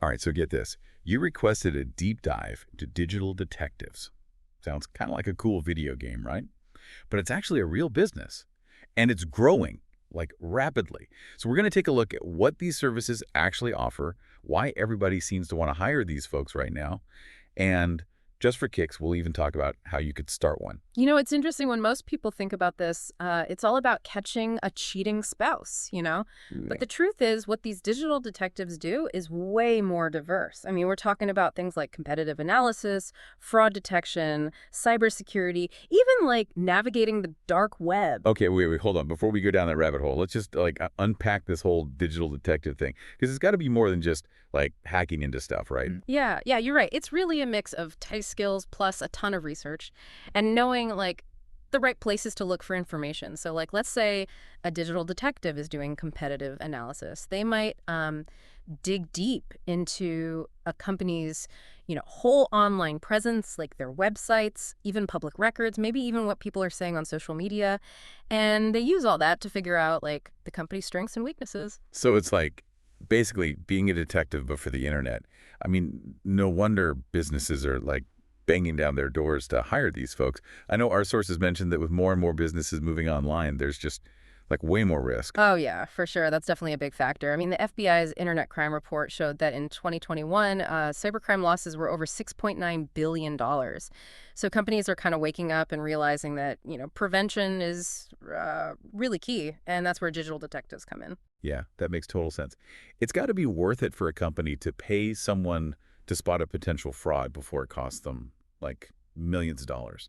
All right, so get this. You requested a deep dive into digital detectives. Sounds kind of like a cool video game, right? But it's actually a real business, and it's growing, like rapidly. So we're going to take a look at what these services actually offer, why everybody seems to want to hire these folks right now, and just for kicks, we'll even talk about how you could start one. It's interesting when most people think about this, it's all about catching a cheating spouse. But Yeah. the truth is, what these digital detectives do is way more diverse. I mean, we're talking about things like competitive analysis, fraud detection, cybersecurity, even like navigating the dark web. Okay, wait, hold on. Before we go down that rabbit hole, let's just like unpack this whole digital detective thing because it's got to be more than just like hacking into stuff, right? Yeah, you're right. It's really a mix of tech skills plus a ton of research and knowing like the right places to look for information. So like let's say a digital detective is doing competitive analysis. They might dig deep into a company's, whole online presence, like their websites, even public records, maybe even what people are saying on social media. And they use all that to figure out like the company's strengths and weaknesses. So it's like basically being a detective, but for the internet. I mean, no wonder businesses are like banging down their doors to hire these folks. I know our sources mentioned that with more and more businesses moving online, there's just like way more risk. Oh, yeah, for sure. That's definitely a big factor. I mean, the FBI's Internet Crime Report showed that in 2021, cybercrime losses were over $6.9 billion. So companies are kind of waking up and realizing that, prevention is really key. And that's where digital detectives come in. Yeah, that makes total sense. It's got to be worth it for a company to pay someone to spot a potential fraud before it costs them like millions of dollars.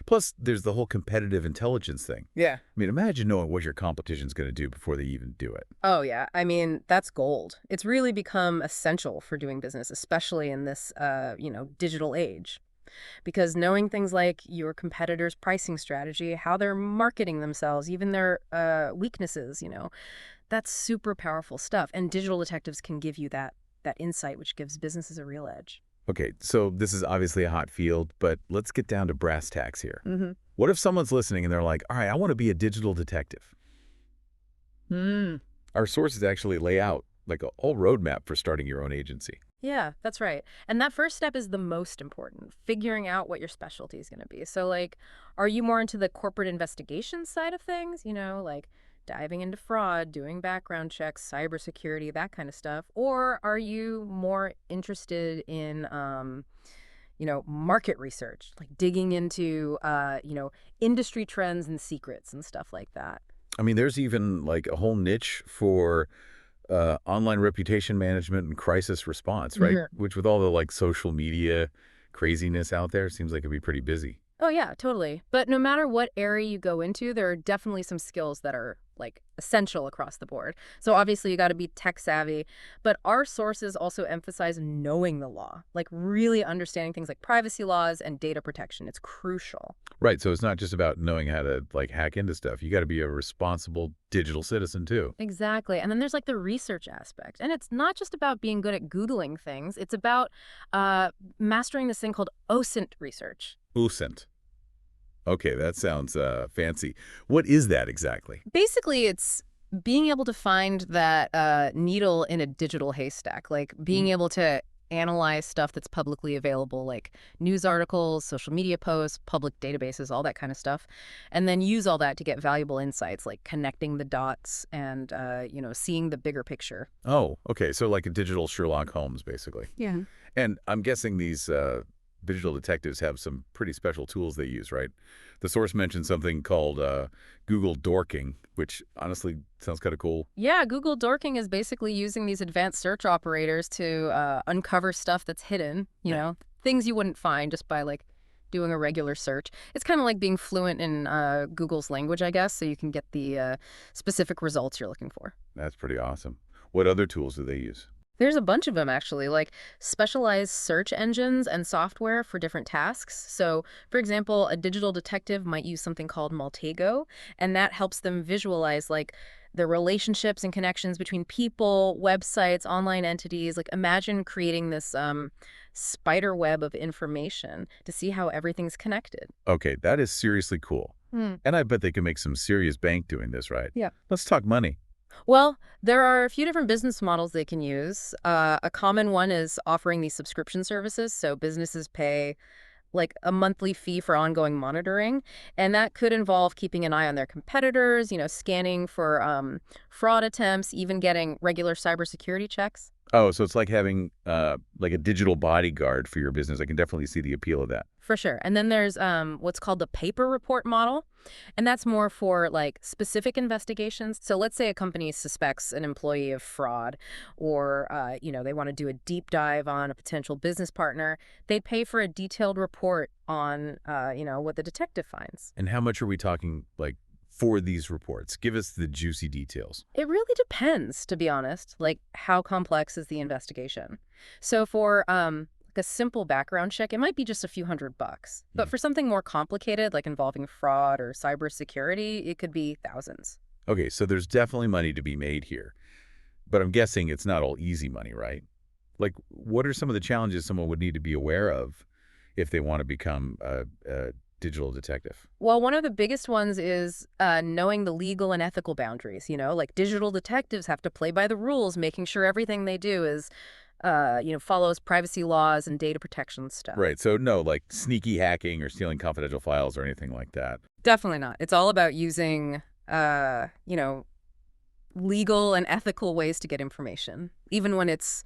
Plus, there's the whole competitive intelligence thing. Yeah. I mean, imagine knowing what your competition's going to do before they even do it. Oh, yeah. I mean, that's gold. It's really become essential for doing business, especially in this, digital age. Because knowing things like your competitor's pricing strategy, how they're marketing themselves, even their weaknesses, that's super powerful stuff. And digital detectives can give you that insight, which gives businesses a real edge. Okay, so this is obviously a hot field, but let's get down to brass tacks here. Mm-hmm. What if someone's listening and they're like, all right, I want to be a digital detective? Hmm. Our sources actually lay out like a whole roadmap for starting your own agency. Yeah, that's right. And that first step is the most important, figuring out what your specialty is going to be. So, like, are you more into the corporate investigation side of things, like diving into fraud, doing background checks, cybersecurity, that kind of stuff? Or are you more interested in, market research, like digging into, industry trends and secrets and stuff like that? I mean, there's even like a whole niche for online reputation management and crisis response, right? Which with all the like social media craziness out there, seems like it'd be pretty busy. Oh, yeah, totally. But no matter what area you go into, there are definitely some skills that are like essential across the board. So obviously you got to be tech savvy, but our sources also emphasize knowing the law, like really understanding things like privacy laws and data protection. It's crucial. Right. So it's not just about knowing how to like hack into stuff. You got to be a responsible digital citizen too. Exactly. And then there's like the research aspect. And it's not just about being good at Googling things. It's about mastering this thing called OSINT research. Lucent. Okay, that sounds fancy. What is that exactly? Basically, it's being able to find that needle in a digital haystack, like being able to analyze stuff that's publicly available, like news articles, social media posts, public databases, all that kind of stuff, and then use all that to get valuable insights, like connecting the dots and, seeing the bigger picture. Oh, okay. So like a digital Sherlock Holmes, basically. Yeah. And I'm guessing these digital detectives have some pretty special tools they use, right? The source mentioned something called Google dorking, which honestly sounds kind of cool. Yeah, Google dorking is basically using these advanced search operators to uncover stuff that's hidden, things you wouldn't find just by like doing a regular search. It's kind of like being fluent in Google's language, I guess, so you can get the specific results you're looking for. That's pretty awesome. What other tools do they use? There's a bunch of them, actually, like specialized search engines and software for different tasks. So, for example, a digital detective might use something called Maltego, and that helps them visualize like the relationships and connections between people, websites, online entities. Like imagine creating this spider web of information to see how everything's connected. Okay, that is seriously cool. Hmm. And I bet they can make some serious bank doing this, right? Yeah. Let's talk money. Well, there are a few different business models they can use. A common one is offering these subscription services. So businesses pay like a monthly fee for ongoing monitoring. And that could involve keeping an eye on their competitors, scanning for fraud attempts, even getting regular cybersecurity checks. Oh, so it's like having like a digital bodyguard for your business. I can definitely see the appeal of that. For sure. And then there's what's called the paper report model. And that's more for like specific investigations. So let's say a company suspects an employee of fraud or, they want to do a deep dive on a potential business partner. They'd pay for a detailed report on, what the detective finds. And how much are we talking, like, for these reports? Give us the juicy details. It really depends, to be honest, like how complex is the investigation. So for like a simple background check, it might be just a few $100. But Hmm. for something more complicated, like involving fraud or cybersecurity, it could be thousands. Okay, so there's definitely money to be made here. But I'm guessing it's not all easy money, right? Like, what are some of the challenges someone would need to be aware of if they want to become a digital detective? Well, one of the biggest ones is knowing the legal and ethical boundaries. Like digital detectives have to play by the rules, making sure everything they do is, follows privacy laws and data protection stuff. Right, so no, like, sneaky hacking or stealing confidential files or anything like that. Definitely not. It's all about using, legal and ethical ways to get information, even when it's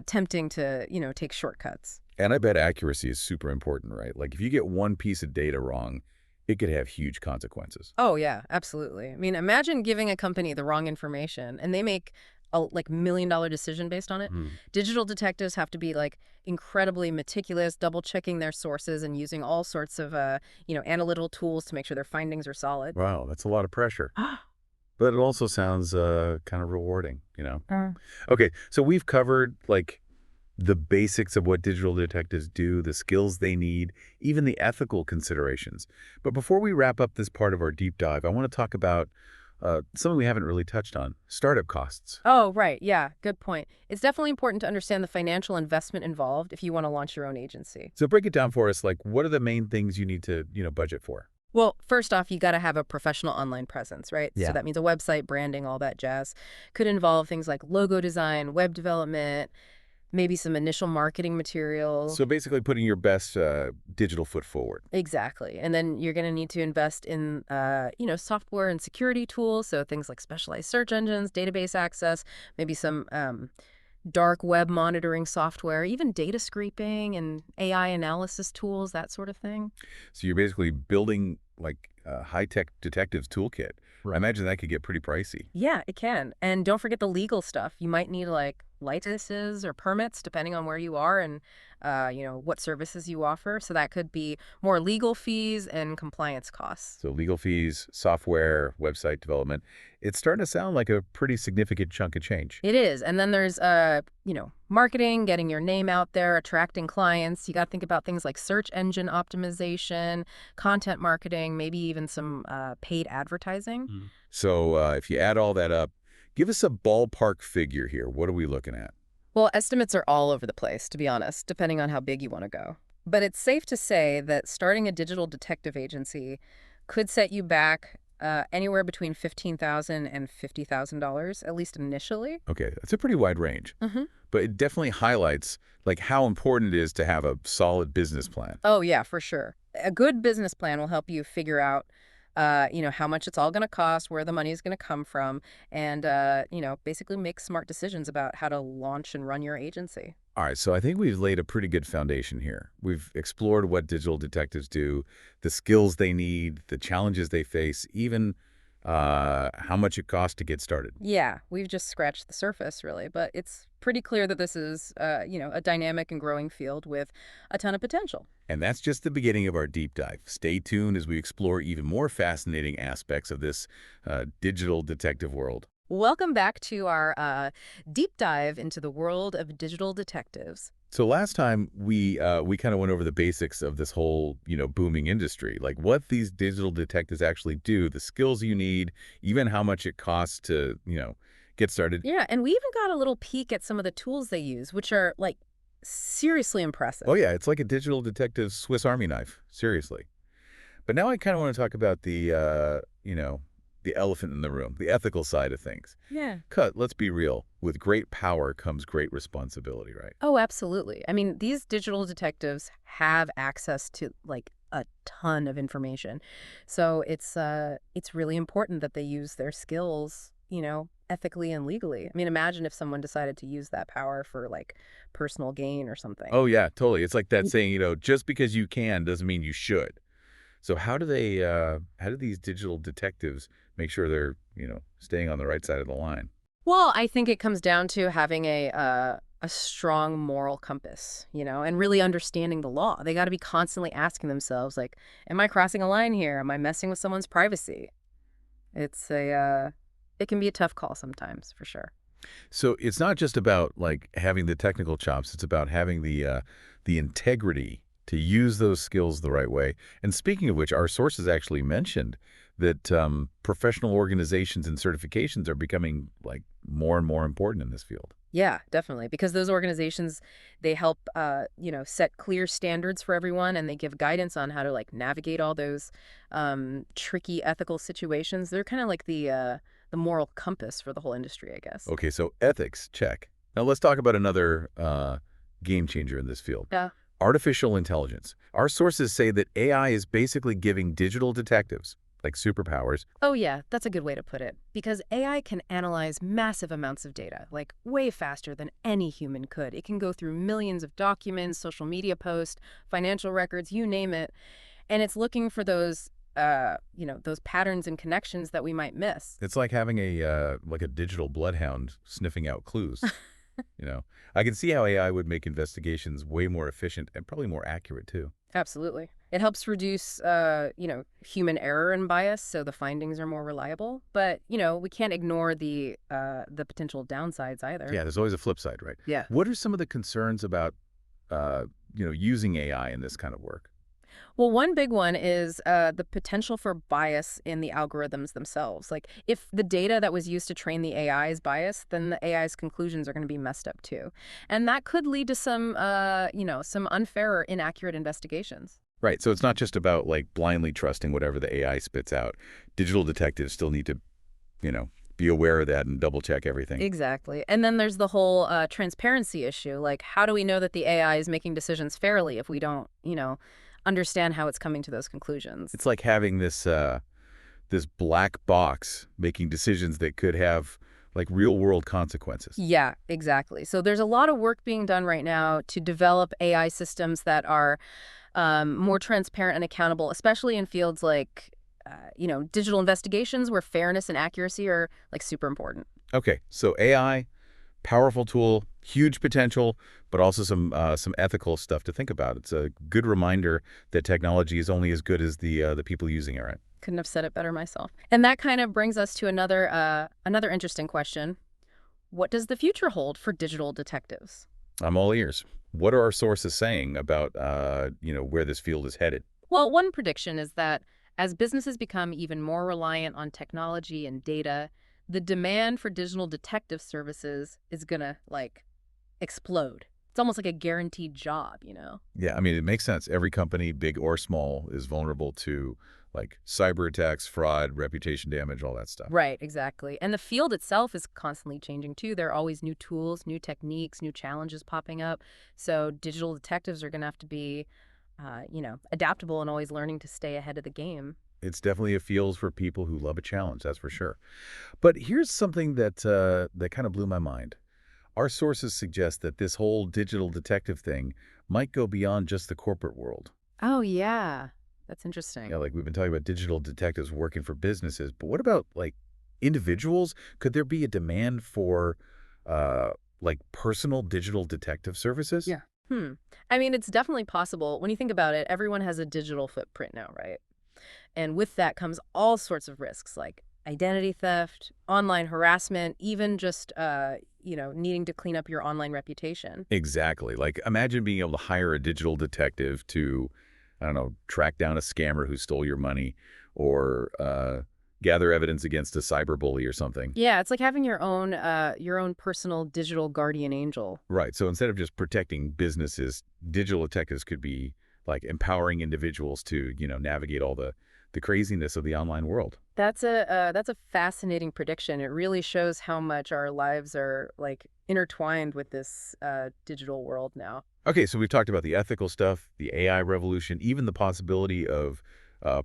tempting to, take shortcuts. And I bet accuracy is super important, right? Like, if you get one piece of data wrong, it could have huge consequences. Oh, yeah, absolutely. I mean, imagine giving a company the wrong information and they make a like $1 million decision based on it. Hmm. Digital detectives have to be like incredibly meticulous, double checking their sources and using all sorts of, analytical tools to make sure their findings are solid. Wow, that's a lot of pressure. But it also sounds kind of rewarding. Uh, Okay, so we've covered, like, the basics of what digital detectives do, the skills they need, even the ethical considerations. But before we wrap up this part of our deep dive, I want to talk about something we haven't really touched on, startup costs. Oh, right. Yeah, good point. It's definitely important to understand the financial investment involved if you want to launch your own agency. So break it down for us, like, what are the main things you need to budget for? Well, first off, you got to have a professional online presence, right? So Yeah. that means a website, branding, all that jazz. Could involve things like logo design, web development, maybe some initial marketing material. So basically putting your best digital foot forward. Exactly. And then you're going to need to invest in, software and security tools. So things like specialized search engines, database access, maybe some dark web monitoring software, even data scraping and AI analysis tools, that sort of thing. So you're basically building, like, a high-tech detective's toolkit. I imagine that could get pretty pricey. Yeah, it can. And don't forget the legal stuff. You might need like licenses or permits depending on where you are and what services you offer. So that could be more legal fees and compliance costs. So legal fees, software, website development. It's starting to sound like a pretty significant chunk of change. It is. And then there's marketing, getting your name out there, attracting clients. You got to think about things like search engine optimization, content marketing, maybe even some paid advertising. So if you add all that up, give us a ballpark figure here. What are we looking at? Well, estimates are all over the place, to be honest, depending on how big you want to go. But it's safe to say that starting a digital detective agency could set you back anywhere between $15,000 and $50,000, at least initially. Okay, that's a pretty wide range, hmm but it definitely highlights, like, how important it is to have a solid business plan. Oh, yeah, for sure. A good business plan will help you figure out, how much it's all going to cost, where the money is going to come from, and, basically make smart decisions about how to launch and run your agency. All right, so I think we've laid a pretty good foundation here. We've explored what digital detectives do, the skills they need, the challenges they face, even how much it costs to get started. Yeah, we've just scratched the surface, really, but it's pretty clear that this is, a dynamic and growing field with a ton of potential. And that's just the beginning of our deep dive. Stay tuned as we explore even more fascinating aspects of this digital detective world. Welcome back to our deep dive into the world of digital detectives. So last time we kind of went over the basics of this whole, booming industry, like what these digital detectives actually do, the skills you need, even how much it costs to, get started. Yeah, and we even got a little peek at some of the tools they use, which are like seriously impressive. Oh yeah, it's like a digital detective's Swiss Army knife, seriously. But now I kind of want to talk about the the elephant in the room, the ethical side of things. Yeah. Let's be real. With great power comes great responsibility, right? Oh, absolutely. I mean, these digital detectives have access to like a ton of information. So it's really important that they use their skills, ethically and legally. I mean, imagine if someone decided to use that power for like personal gain or something. Oh, yeah, totally. It's like that Mm. saying, just because you can doesn't mean you should. So how do these digital detectives make sure they're, staying on the right side of the line? Well, I think it comes down to having a strong moral compass, and really understanding the law. They got to be constantly asking themselves, like, am I crossing a line here? Am I messing with someone's privacy? It can be a tough call sometimes, for sure. So it's not just about like having the technical chops, it's about having the integrity to use those skills the right way. And speaking of which, our sources actually mentioned that professional organizations and certifications are becoming like more and more important in this field. Yeah, definitely. Because those organizations, they help, set clear standards for everyone, and they give guidance on how to like navigate all those tricky ethical situations. They're kind of like the moral compass for the whole industry, I guess. Okay, so ethics, check. Now let's talk about another game changer in this field. Yeah. Artificial intelligence. Our sources say that AI is basically giving digital detectives, like superpowers. Oh, yeah, that's a good way to put it. Because AI can analyze massive amounts of data, like way faster than any human could. It can go through millions of documents, social media posts, financial records, you name it. And it's looking for those patterns and connections that we might miss. It's like having a digital bloodhound sniffing out clues. You know, I can see how AI would make investigations way more efficient and probably more accurate too. Absolutely. It helps reduce, human error and bias, so the findings are more reliable. But, we can't ignore the potential downsides either. Yeah, there's always a flip side, right? Yeah. What are some of the concerns about, using AI in this kind of work? Well, one big one is the potential for bias in the algorithms themselves. Like, if the data that was used to train the AI is biased, then the AI's conclusions are going to be messed up too. And that could lead to some unfair or inaccurate investigations. Right. So it's not just about like blindly trusting whatever the AI spits out. Digital detectives still need to, be aware of that and double check everything. Exactly. And then there's the whole transparency issue. Like, how do we know that the AI is making decisions fairly if we don't, understand how it's coming to those conclusions? It's like having this black box making decisions that could have like real world consequences. Yeah, exactly. So there's a lot of work being done right now to develop AI systems that are more transparent and accountable, especially in fields like, digital investigations where fairness and accuracy are like super important. Okay, so AI, powerful tool, huge potential, but also some ethical stuff to think about. It's a good reminder that technology is only as good as the people using it, right? Couldn't have said it better myself. And that kind of brings us to another interesting question. What does the future hold for digital detectives? I'm all ears. What are our sources saying about where this field is headed? Well, one prediction is that as businesses become even more reliant on technology and data, the demand for digital detective services is going to like explode. It's almost like a guaranteed job. Yeah, I mean, it makes sense. Every company, big or small, is vulnerable to like cyber attacks, fraud, reputation damage, all that stuff. Right, exactly. And the field itself is constantly changing too. There are always new tools, new techniques, new challenges popping up. So digital detectives are going to have to be, adaptable and always learning to stay ahead of the game. It's definitely a field for people who love a challenge, that's for sure. But here's something that kind of blew my mind. Our sources suggest that this whole digital detective thing might go beyond just the corporate world. Oh, yeah. That's interesting. Yeah, like we've been talking about digital detectives working for businesses, but what about like individuals? Could there be a demand for like personal digital detective services? Yeah. Hmm. I mean, it's definitely possible. When you think about it, everyone has a digital footprint now, right? And with that comes all sorts of risks like identity theft, online harassment, even just, needing to clean up your online reputation. Exactly. Like imagine being able to hire a digital detective to, I don't know, track down a scammer who stole your money or gather evidence against a cyberbully or something. Yeah, it's like having your own personal digital guardian angel. Right. So instead of just protecting businesses, digital detectives could be like empowering individuals to, navigate all the craziness of the online world. That's a fascinating prediction. It really shows how much our lives are like intertwined with this digital world now. Okay, so we've talked about the ethical stuff, the AI revolution, even the possibility of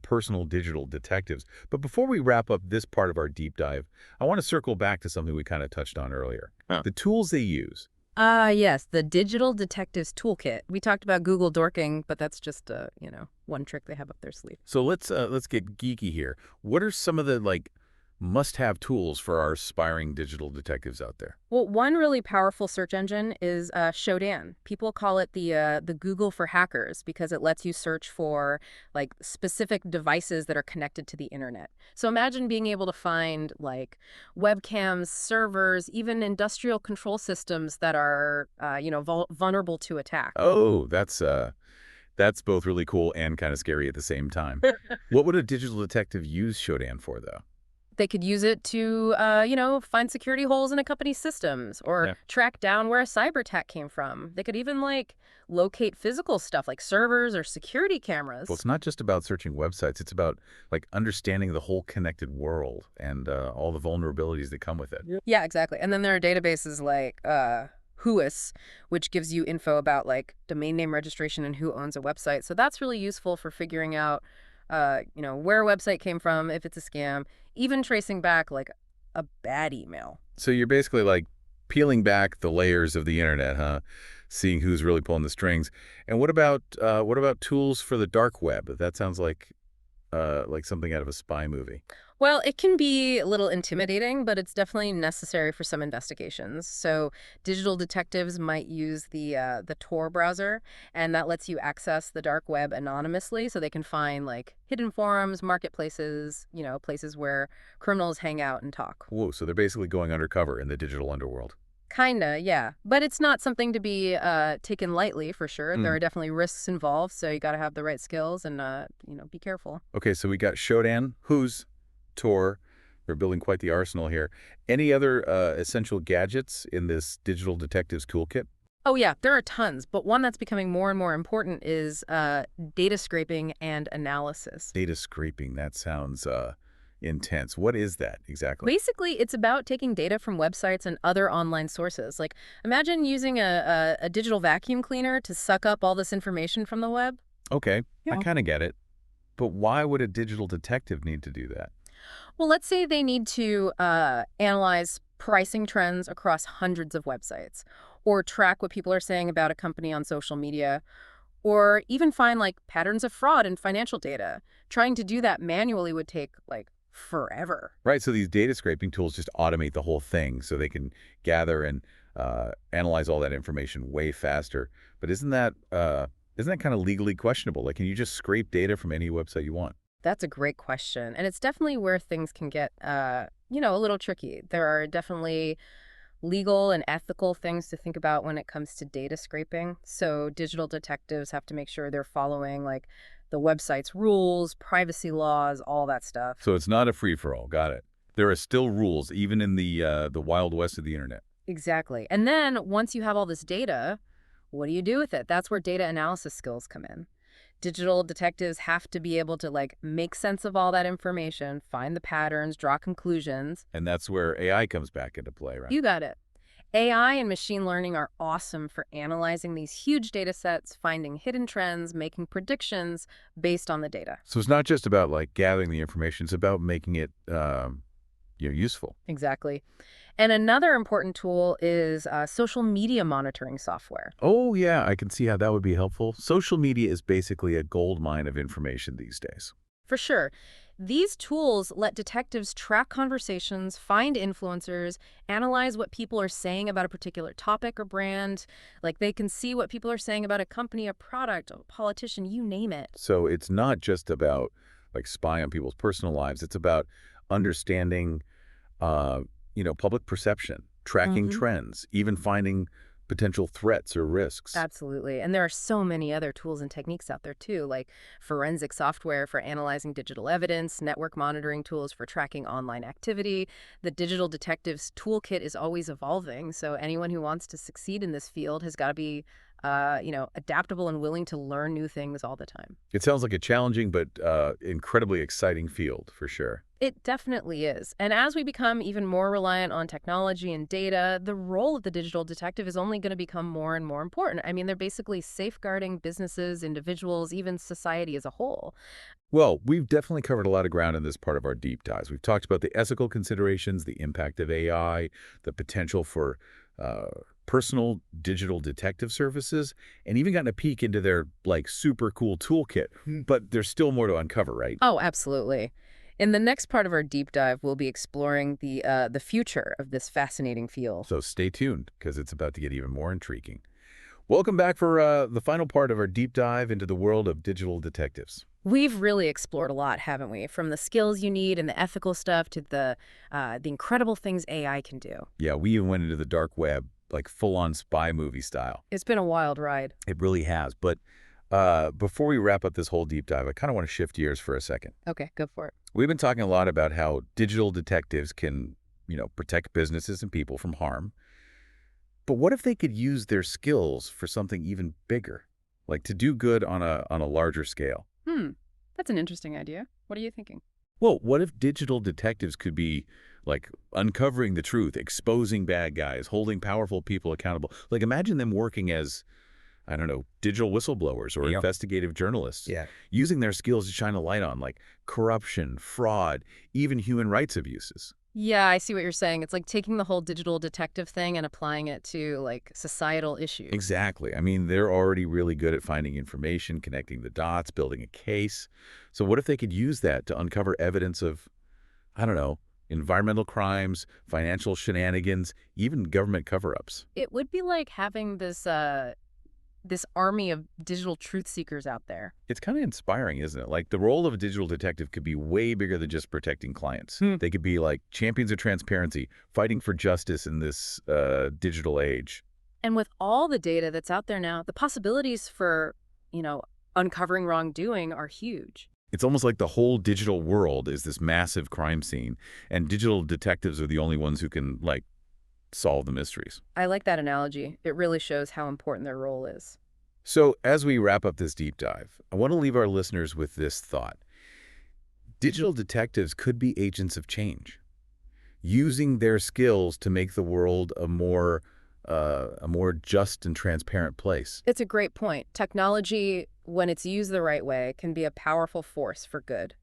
personal digital detectives. But before we wrap up this part of our deep dive, I want to circle back to something we kind of touched on earlier. Huh. The tools they use. Yes, the Digital Detectives Toolkit. We talked about Google dorking, but that's just one trick they have up their sleeve. So let's get geeky here. What are some of the must-have tools for our aspiring digital detectives out there? Well, one really powerful search engine is Shodan. People call it the Google for hackers because it lets you search for like specific devices that are connected to the internet. So imagine being able to find like webcams, servers, even industrial control systems that are vulnerable to attack. Oh, that's both really cool and kind of scary at the same time. What would a digital detective use Shodan for, though? They could use it to, find security holes in a company's systems or Yeah. track down where a cyber attack came from. They could even, like, locate physical stuff like servers or security Well, cameras. it's not just about searching websites. It's about understanding the whole connected world and all the vulnerabilities that come with it. Yeah, exactly. And then there are databases like Whois, which gives you info about, like, domain name registration and who owns a website. So that's really useful for figuring out, where a website came from, if it's a scam, even tracing back, like, a bad email. So you're basically peeling back the layers of the internet, huh? Seeing who's really pulling the strings. And what about tools for the dark web? That sounds like something out of a spy movie. Well, it can be a little intimidating, but it's definitely necessary for some investigations. So, digital detectives might use the Tor browser, and that lets you access the dark web anonymously, so they can find like hidden forums, marketplaces, places where criminals hang out and talk. Whoa, so they're basically going undercover in the digital underworld. Kinda, yeah, but it's not something to be taken lightly for sure. There Hmm. are definitely risks involved, so you got to have the right skills and be careful. Okay, so we got Shodan, Who's, Tor. We're building quite the arsenal here. Any other essential gadgets in this digital detectives toolkit? Oh, yeah, there are tons, but one that's becoming more and more important is data scraping and analysis. Data scraping, that sounds intense. What is that exactly? Basically, it's about taking data from websites and other online sources. Like, imagine using a digital vacuum cleaner to suck up all this information from the web. Okay, I Yeah. kind of get it. But why would a digital detective need to do that? Well, let's say they need to analyze pricing trends across hundreds of websites, or track what people are saying about a company on social media, or even find like patterns of fraud in financial data. Trying to do that manually would take like forever. Right, so these data scraping tools just automate the whole thing so they can gather and analyze all that information way faster. But isn't that kind of legally questionable? Like, can you just scrape data from any website you want? That's a great question. And it's definitely where things can get, a little tricky. There are definitely legal and ethical things to think about when it comes to data scraping. So digital detectives have to make sure they're following like the website's rules, privacy laws, all that stuff. So it's not a free-for-all. Got it. There are still rules, even in the wild west of the internet. Exactly. And then once you have all this data, what do you do with it? That's where data analysis skills come in. Digital detectives have to be able to like make sense of all that information, find the patterns, draw conclusions. And that's where AI comes back into play, right? You got it. AI and machine learning are awesome for analyzing these huge data sets, finding hidden trends, making predictions based on the data. So it's not just about gathering the information; it's about making it useful. Exactly. And another important tool is social media monitoring software. Oh yeah, I can see how that would be helpful. Social media is basically a gold mine of information these days. For sure. These tools let detectives track conversations, find influencers, analyze what people are saying about a particular topic or brand. Like they can see what people are saying about a company, a product, a politician, you name it. So it's not just about spy on people's personal lives. It's about understanding, public perception, tracking Hmm. trends, even finding potential threats or risks. Absolutely. And there are so many other tools and techniques out there too, like forensic software for analyzing digital evidence, network monitoring tools for tracking online activity. The digital detectives toolkit is always evolving. So anyone who wants to succeed in this field has got to be, adaptable and willing to learn new things all the time. It sounds like a challenging but incredibly exciting field for sure. It definitely is. And as we become even more reliant on technology and data, the role of the digital detective is only going to become more and more important. I mean, they're basically safeguarding businesses, individuals, even society as a whole. Well, we've definitely covered a lot of ground in this part of our deep dives. We've talked about the ethical considerations, the impact of AI, the potential for uh, personal digital detective services, and even gotten a peek into their like super cool toolkit. But there's still more to uncover, right? Oh, absolutely. In the next part of our deep dive, we'll be exploring the future of this fascinating field. So stay tuned because it's about to get even more intriguing. Welcome back for the final part of our deep dive into the world of digital detectives. We've really explored a lot, haven't we? From the skills you need and the ethical stuff to the incredible things AI can do. Yeah, we even went into the dark web, like full-on spy movie style. It's been a wild ride. It really has. But before we wrap up this whole deep dive, I kind of want to shift gears for a second. Okay, go for it. We've been talking a lot about how digital detectives can, protect businesses and people from harm. But what if they could use their skills for something even bigger, like to do good on a larger scale? Hmm, that's an interesting idea. What are you thinking? Well, what if digital detectives could be like uncovering the truth, exposing bad guys, holding powerful people accountable? Like imagine them working as, I don't know, digital whistleblowers or Yep. investigative journalists, Yeah. using their skills to shine a light on like corruption, fraud, even human rights abuses. Yeah, I see what you're saying. It's like taking the whole digital detective thing and applying it to like societal issues. Exactly. I mean, they're already really good at finding information, connecting the dots, building a case. So what if they could use that to uncover evidence of, I don't know, environmental crimes, financial shenanigans, even government cover-ups? It would be like having this army of digital truth seekers out there. It's kind of inspiring, isn't it? Like the role of a digital detective could be way bigger than just protecting clients. Hmm. They could be like champions of transparency, fighting for justice in this digital age. And with all the data that's out there now, the possibilities for, you know, uncovering wrongdoing are huge. It's almost like the whole digital world is this massive crime scene, and digital detectives are the only ones who can, like, solve the mysteries. I like that analogy. It really shows how important their role is. So, as we wrap up this deep dive, I want to leave our listeners with this thought. Digital detectives could be agents of change, using their skills to make the world a more just and transparent place. It's a great point. Technology, when it's used the right way, can be a powerful force for good.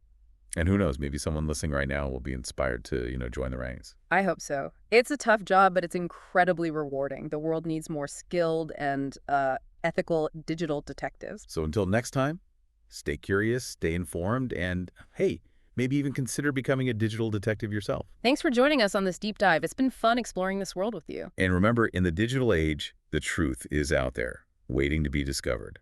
And who knows, maybe someone listening right now will be inspired to, join the ranks. I hope so. It's a tough job, but it's incredibly rewarding. The world needs more skilled and ethical digital detectives. So until next time, stay curious, stay informed, and hey, maybe even consider becoming a digital detective yourself. Thanks for joining us on this deep dive. It's been fun exploring this world with you. And remember, in the digital age, the truth is out there, waiting to be discovered.